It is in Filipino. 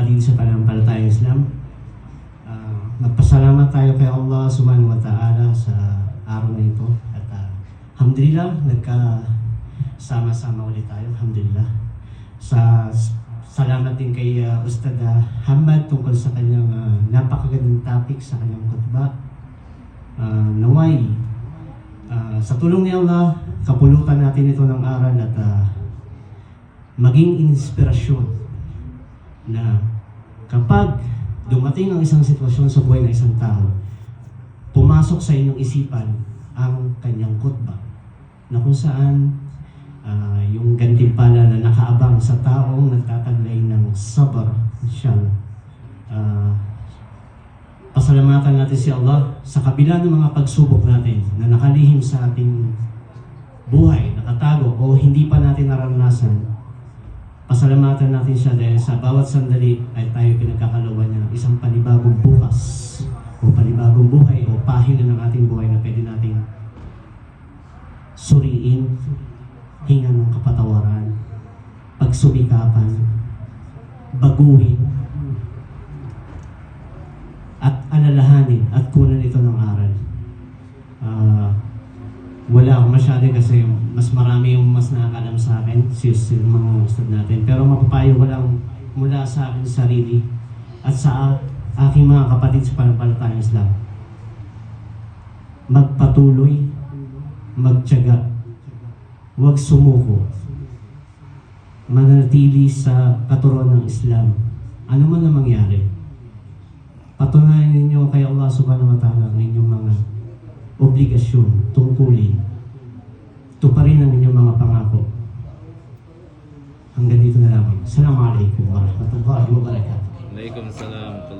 kapatid sa pananampalatayang Islam. Magpasalamat tayo kay Allah subhanahu wa ta'ala sa araw na ito. At alhamdulillah, nagkasama-sama ulit tayo. Alhamdulillah. Salamat din kay Ustad Hamad tungkol sa kanyang napakagandang topic sa kanyang khutbah. Naway, sa tulong ni Allah, kapulutan natin ito ng aral at maging inspirasyon na kapag dumating ang isang sitwasyon sa buhay ng isang tao, pumasok sa inyong isipan ang kanyang khutbah na kung saan yung gantimpala na nakaabang sa taong nagtataglay ng sabar, inshallah. Pasalamatan natin si Allah sa kabila ng mga pagsubok natin na nakalihim sa ating buhay, nakatago o hindi pa natin naranasan. Pasalamatan natin siya dahil sa bawat sandali ay tayo pinagkakalawan niya ng isang panibagong bukas o panibagong buhay o pahina ng ating buhay na pwede nating suriin, hinga ng kapatawaran, pagsumikapan, baguhin, at alalahanin at kunan ito ng aral. Wala ako masyado kasi mas marami yung mas nakakalam sa akin, yung mga ustad natin. Pero mapapayo ko lang mula sa aking sarili at sa aking mga kapatid sa pananampalatayang Islam. Magpatuloy, magtiyaga, huwag sumuko, manatili sa katuruan ng Islam. Ano man ang mangyari, patunayan ninyo kay Allah subhanahu wa ta'ala ang inyong mga obligasyon, tungkulin. Tuparin ang inyong mga pangako. Hanggang dito na lamang. Assalamualaikum warahmatullahi wabarakatuh. Waalaikumsalam.